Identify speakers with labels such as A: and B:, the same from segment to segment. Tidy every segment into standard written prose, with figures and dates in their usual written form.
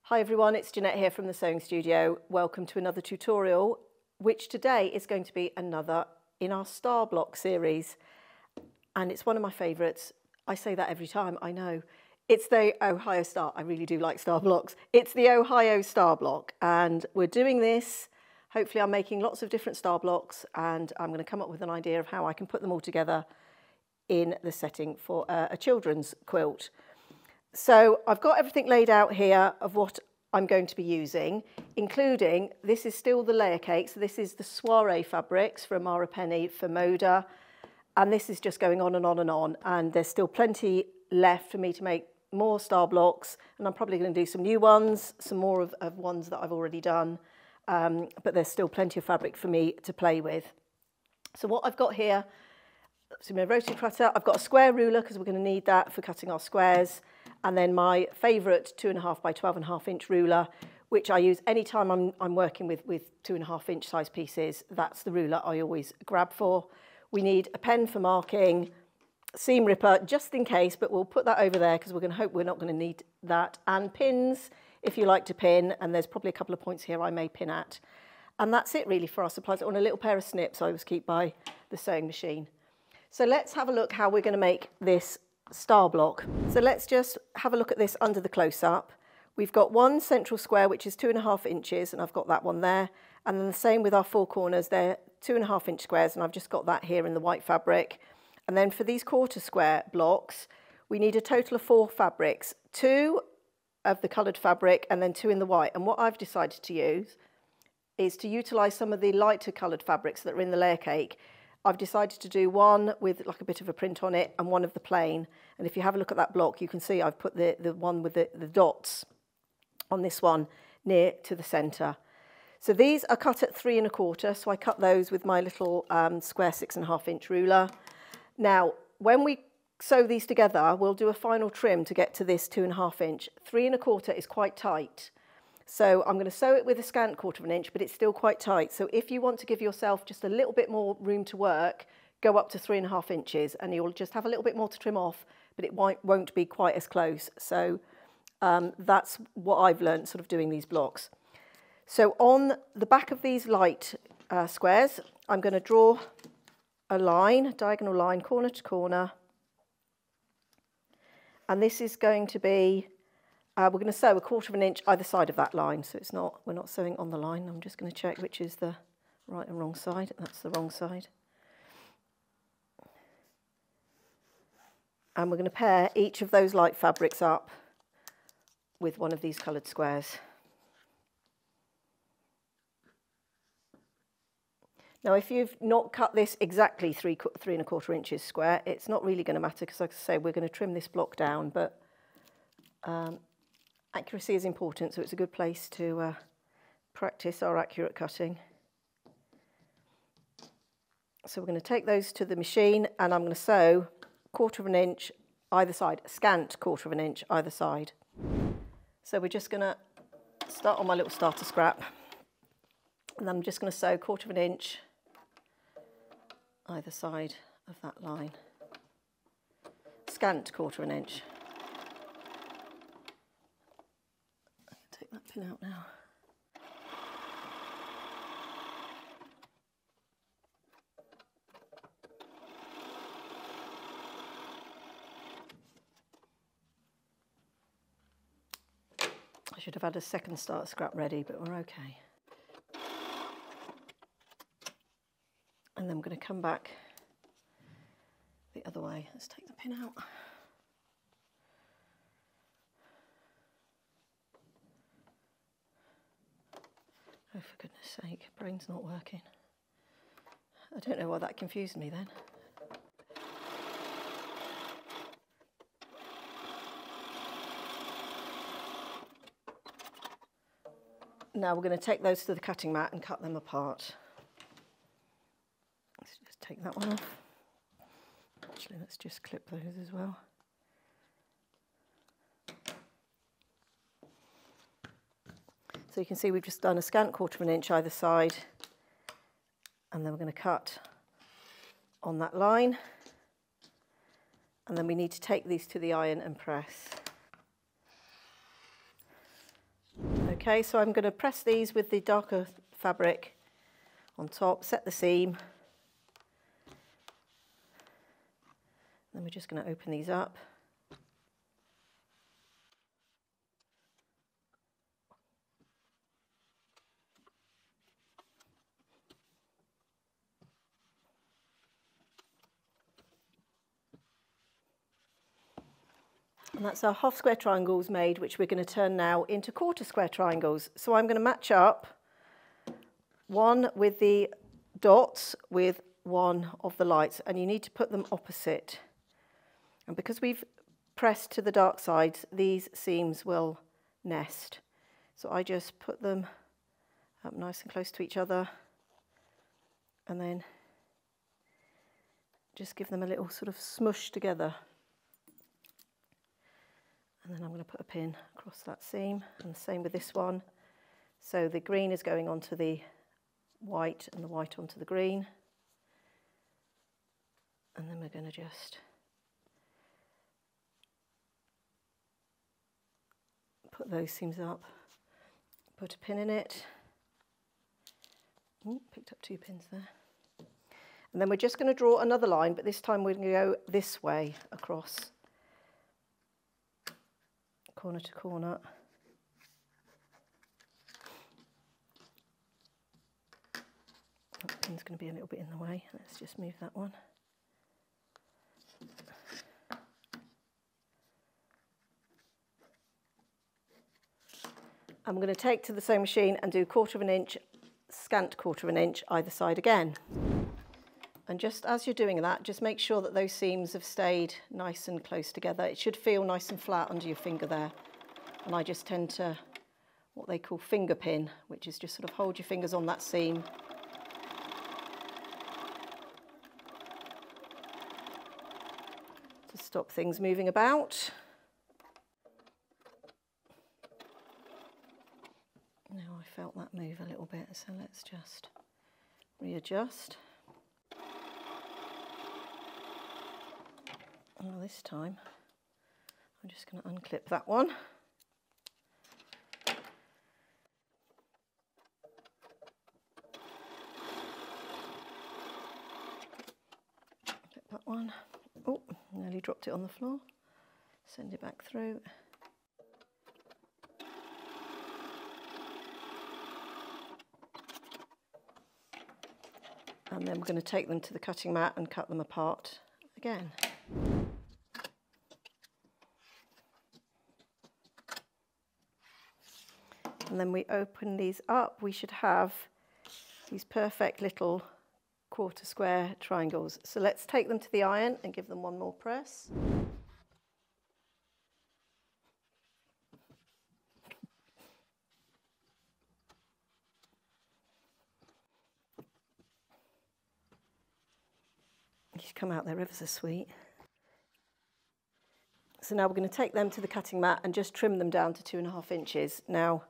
A: Hi everyone, it's Jeanette here from the Sewing Studio. Welcome to another tutorial, which today is going to be another in our star block series. And it's one of my favourites. I say that every time, I know. It's the Ohio Star. I really do like star blocks. It's the Ohio Star Block, and we're doing this. Hopefully I'm making lots of different star blocks, and I'm going to come up with an idea of how I can put them all together in the setting for a children's quilt. So I've got everything laid out here of what I'm going to be using, including, this is still the layer cake, so this is the Soiree fabrics from Mara Penny for Moda, and this is just going on and on and on, and there's still plenty left for me to make more star blocks, and I'm probably going to do some new ones, some more of ones that I've already done, but there's still plenty of fabric for me to play with. So what I've got here, so my rotary cutter, I've got a square ruler because we're going to need that for cutting our squares, and then my favourite 2.5 by 12.5 inch ruler, which I use anytime I'm working with 2.5 inch size pieces. That's the ruler I always grab for. We need a pen for marking, seam ripper just in case, but we'll put that over there because we're going to hope we're not going to need that, and pins if you like to pin, and there's probably a couple of points here I may pin at. And that's it really for our supplies. On a little pair of snips I always keep by the sewing machine. So let's have a look how we're going to make this star block. So let's just have a look at this under the close-up. We've got one central square which is 2.5 inches, and I've got that one there, and then the same with our four corners. They're 2.5 inch squares, and I've just got that here in the white fabric. And then for these quarter square blocks we need a total of 4 fabrics, 2 of the coloured fabric and then 2 in the white. And what I've decided to use is to utilise some of the lighter coloured fabrics that are in the layer cake. I've decided to do one with like a bit of a print on it and one of the plain. And if you have a look at that block, you can see I've put the one with the dots on this one near to the centre. So these are cut at 3 1/4. So I cut those with my little square 6.5 inch ruler. Now, when we sew these together, we'll do a final trim to get to this 2.5 inch. 3 1/4 is quite tight. So I'm going to sew it with a scant 1/4 inch, but it's still quite tight. So if you want to give yourself just a little bit more room to work, go up to 3.5 inches, and you'll just have a little bit more to trim off, but it won't be quite as close. So that's what I've learned sort of doing these blocks. So on the back of these light squares, I'm going to draw a line, a diagonal line, corner to corner. And this is going to be, we're going to sew a 1/4 inch either side of that line. So we're not sewing on the line. I'm just going to check which is the right and wrong side. That's the wrong side. And we're going to pair each of those light fabrics up with one of these coloured squares. Now, if you've not cut this exactly 3 1/4 inches square, it's not really going to matter because, like I say, we're going to trim this block down, but accuracy is important, so it's a good place to practice our accurate cutting. So we're going to take those to the machine, and I'm going to sew 1/4 inch either side, a scant 1/4 inch either side. So we're just going to start on my little starter scrap, and then I'm just going to sew 1/4 inch either side of that line, scant 1/4 inch. Take that pin out now. I should have had a second starter scrap ready, but we're okay. And then I'm going to come back the other way. Let's take the pin out. Oh, for goodness sake, brain's not working. I don't know why that confused me then. Now we're going to take those to the cutting mat and cut them apart. Let's just take that one off. Actually, let's just clip those as well. So you can see we've just done a scant 1/4 inch either side, and then we're going to cut on that line, and then we need to take these to the iron and press. Okay, so I'm going to press these with the darker fabric on top, set the seam. Then we're just going to open these up. And that's our half square triangles made, which we're going to turn now into quarter square triangles. So I'm going to match up one with the dots with one of the lights, and you need to put them opposite. And because we've pressed to the dark sides, these seams will nest. So I just put them up nice and close to each other, and then just give them a little sort of smush together. And then I'm going to put a pin across that seam, and the same with this one. So the green is going onto the white and the white onto the green. And then we're going to just put those seams up, put a pin in it. Ooh, picked up 2 pins there. And then we're just going to draw another line, but this time we're going to go this way across, corner to corner. That pin's going to be a little bit in the way. Let's just move that one. I'm going to take to the sewing machine and do 1/4 of an inch, scant 1/4 of an inch either side again. And just as you're doing that, just make sure that those seams have stayed nice and close together. It should feel nice and flat under your finger there. And I just tend to, what they call finger pin, which is just sort of hold your fingers on that seam. To stop things moving about. Now I felt that move a little bit, so let's just readjust. Well, this time I'm just going to unclip that one. Clip that one. Oh, nearly dropped it on the floor. Send it back through. And then we're going to take them to the cutting mat and cut them apart again. And then we open these up, we should have these perfect little 1/4 square triangles. So let's take them to the iron and give them one more press. These come out there ever so sweet. So now we're going to take them to the cutting mat and just trim them down to 2.5 inches. Now,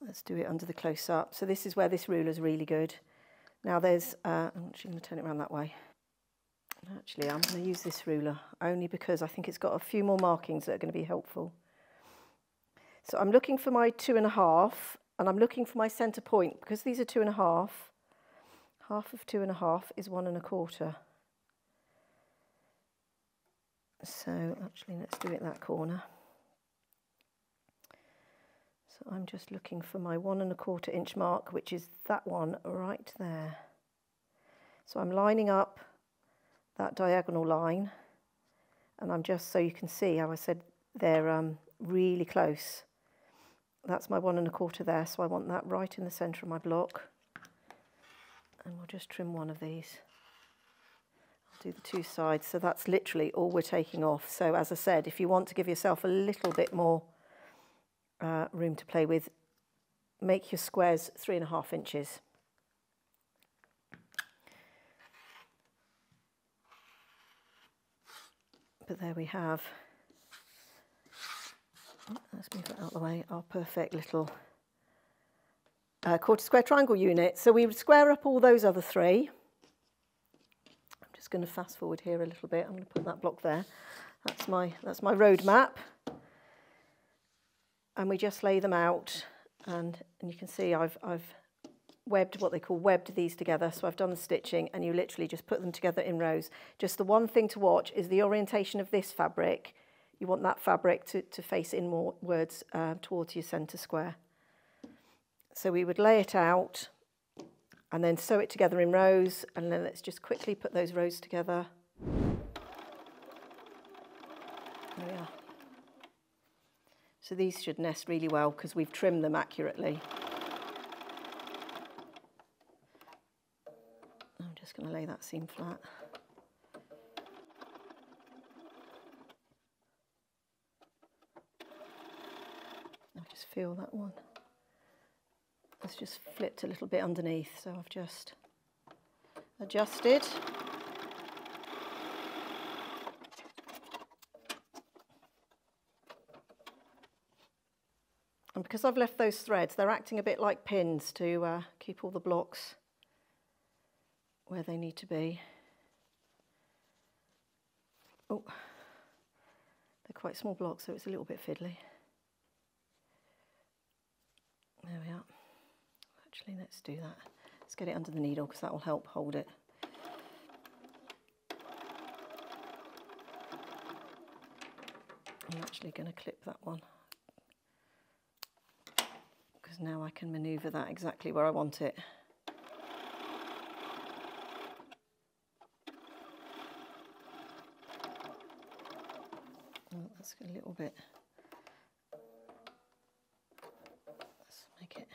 A: let's do it under the close-up. So this is where this ruler is really good. Now there's, I'm actually going to turn it around that way. Actually, I'm going to use this ruler only because I think it's got a few more markings that are going to be helpful. So I'm looking for my 2.5, and I'm looking for my centre point. Because these are 2.5, half of 2.5 is 1.25. So actually, let's do it that corner. So I'm just looking for my 1.25 inch mark, which is that one right there. So I'm lining up that diagonal line, and I'm just, so you can see how I said they're really close. That's my 1.25 there, so I want that right in the centre of my block. And we'll just trim one of these. I'll do the 2 sides, so that's literally all we're taking off. So as I said, if you want to give yourself a little bit more room to play with, make your squares 3.5 inches. But there we have, let's move that out of the way, our perfect little 1/4 square triangle unit. So we would square up all those other 3. I'm just going to fast forward here a little bit. I'm going to put that block there. That's my road map. and we just lay them out, and you can see I've webbed, what they call webbed these together. So I've done the stitching, and you literally just put them together in rows. Just the one thing to watch is the orientation of this fabric. You want that fabric to face inwards towards your centre square. So we would lay it out and then sew it together in rows, and then let's just quickly put those rows together. There we are. So these should nest really well because we've trimmed them accurately. I'm just going to lay that seam flat. I'll just feel that one. It's just flipped a little bit underneath, so I've just adjusted. And because I've left those threads, they're acting a bit like pins to keep all the blocks where they need to be. Oh, they're quite small blocks, so it's a little bit fiddly. There we are. Actually, let's do that. Let's get it under the needle because that will help hold it. I'm actually going to clip that one because now I can manoeuvre that exactly where I want it. Oh, that's a little bit. Let's make it.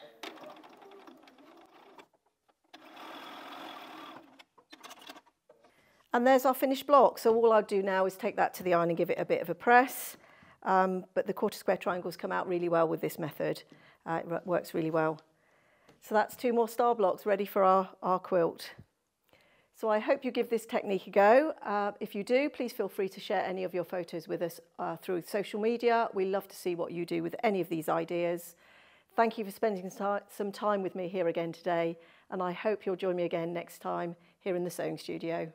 A: And there's our finished block. So all I'll do now is take that to the iron and give it a bit of a press. But the quarter square triangles come out really well with this method. It works really well. So that's 2 more star blocks ready for our quilt. So I hope you give this technique a go. If you do, please feel free to share any of your photos with us through social media. We love to see what you do with any of these ideas. Thank you for spending some time with me here again today, and I hope you'll join me again next time here in the sewing studio.